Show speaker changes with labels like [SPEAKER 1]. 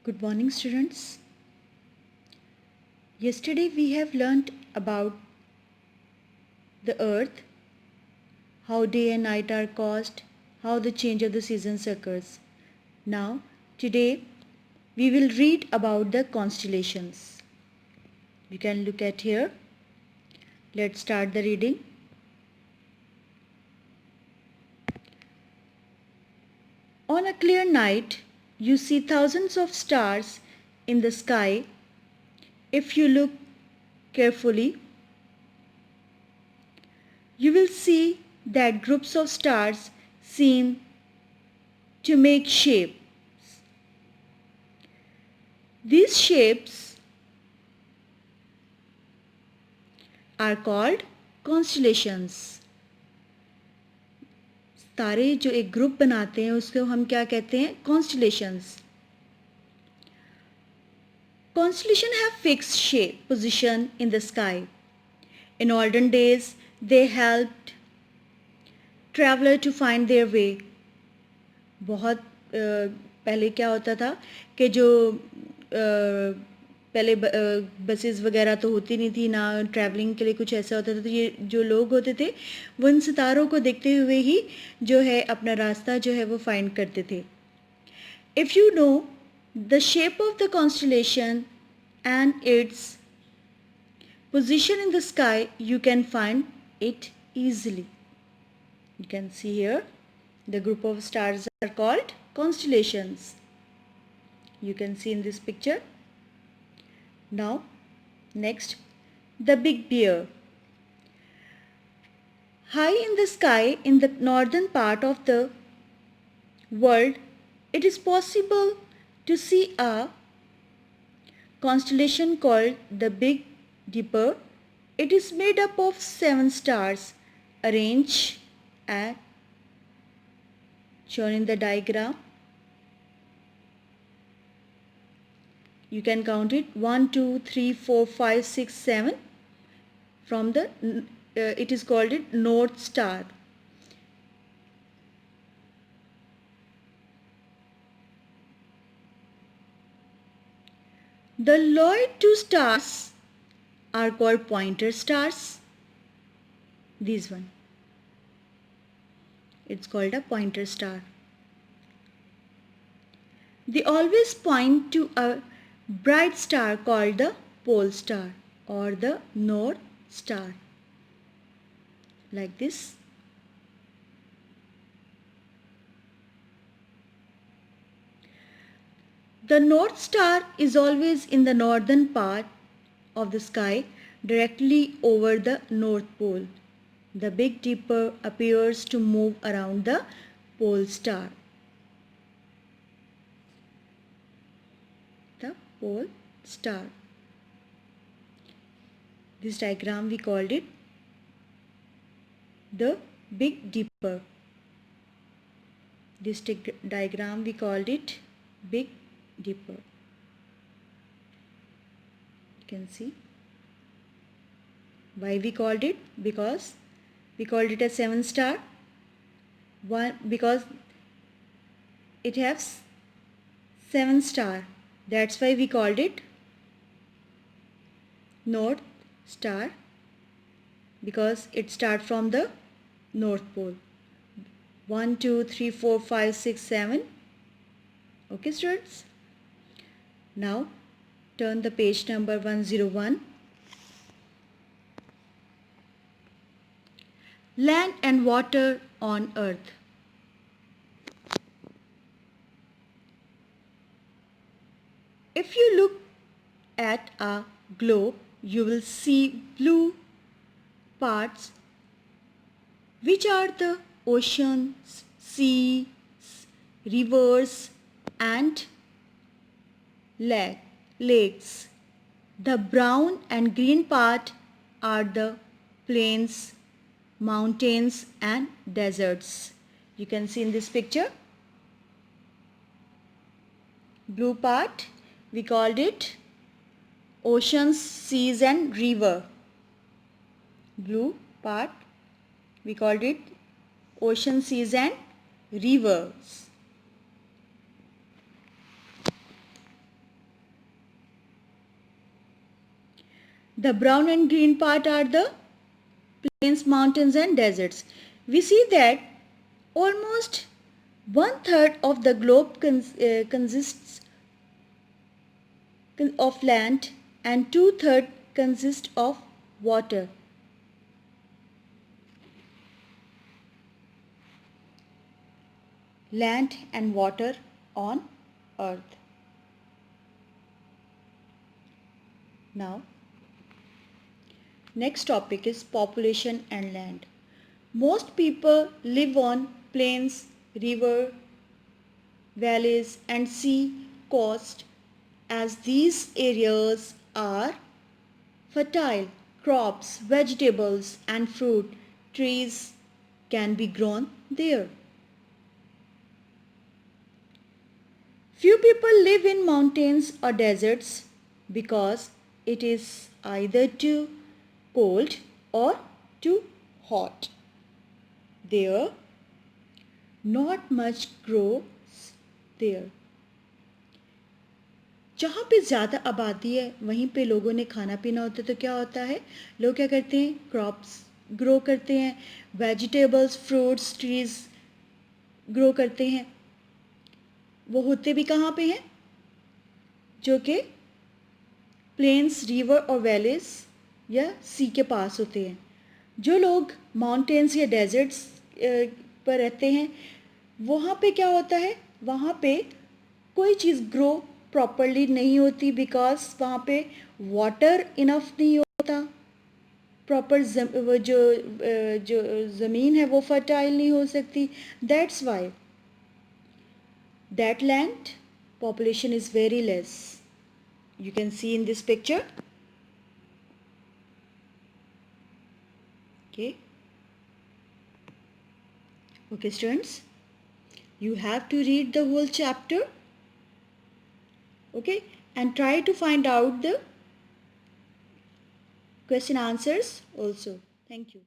[SPEAKER 1] Good morning, students. Yesterday we have learnt about the earth, how day and night are caused, how the change of the seasons occurs. Now, today we will read about the constellations. You can look at here. Let's start the reading. On a clear night, you see thousands of stars in the sky. If you look carefully, you will see that groups of stars seem to make shapes. These shapes are called constellations. तारे जो एक group बनाते हैं उसको हम क्या कहते हैं? Constellations. Constellations have fixed shape, position in the sky. In olden days, they helped traveler to find their way. बहुत पहले क्या होता था कि जो पहले बसेस वगैरह तो होती नहीं थी, ना ट्रैवलिंग के लिए कुछ ऐसा होता था, तो ये जो लोग होते थे वो इन सितारों को देखते हुए ही जो है अपना रास्ता जो है वो फाइंड करते थे. If you know the shape of the constellation and it's position in the sky, you can find it easily. You can see here the group of stars are called constellations. You can see in this picture. Now, next, the Big Bear. High in the sky in the northern part of the world, it is possible to see a constellation called the Big Dipper. It is made up of 7 stars arranged as shown in the diagram. You can count it 1, 2, 3, 4, 5, 6, 7. From the it is called it North Star. The lower 2 stars are called pointer stars. This one, it's called a pointer star. They always point to a bright star called the pole star or the North Star, like this. The North Star is always in the northern part of the sky, directly over the North Pole. The Big Dipper appears to move around the pole star. The pole star. This diagram we called it the Big Dipper. This diagram we called it Big Dipper. You can see why we called it, because we called it a 7 star. One, because it has 7 star, that's why we called it North Star, because it starts from the North Pole. 1, 2, 3, 4, 5, 6, 7. Okay, students? Now turn the page number 101. Land and water on earth. If you look at a globe, you will see blue parts, which are the oceans, seas, rivers and lakes. The brown and green part are the plains, mountains and deserts. You can see in this picture. Blue part we called it oceans, seas and river. Blue part we called it ocean, seas and rivers. The brown and green part are the plains, mountains and deserts. We see that almost one third of the globe consists of land and two-thirds consist of water. Land and water on earth. Now, next topic is population and land. Most people live on plains, river, valleys and sea coast as these areas are fertile. Crops, vegetables and fruit trees can be grown there. Few people live in mountains or deserts because it is either too cold or too hot. There, not much grows there. जहाँ पे ज़्यादा आबादी है वहीं पे लोगों ने खाना पीना होता है तो क्या होता है, लोग क्या करते हैं, क्रॉप्स ग्रो करते हैं, वेजिटेबल्स, फ्रूट्स, ट्रीज़ ग्रो करते हैं. वो होते भी कहाँ पे हैं, जो कि प्लेन्स, रिवर और वैलीज या सी के पास होते हैं. जो लोग माउंटेन्स या डेजर्ट्स पर रहते हैं वहाँ पे क्या होता है, वहाँ पे कोई चीज़ ग्रो प्रॉपरली नहीं होती बिकॉज वहाँ पे वाटर इनफ नहीं होता. प्रॉपर जो ज़मीन है वो फर्टाइल नहीं हो सकती. That's why that land population is very less. You can see in this picture. Okay students, you have to read the whole chapter, okay, and try to find out the question answers also. Thank you.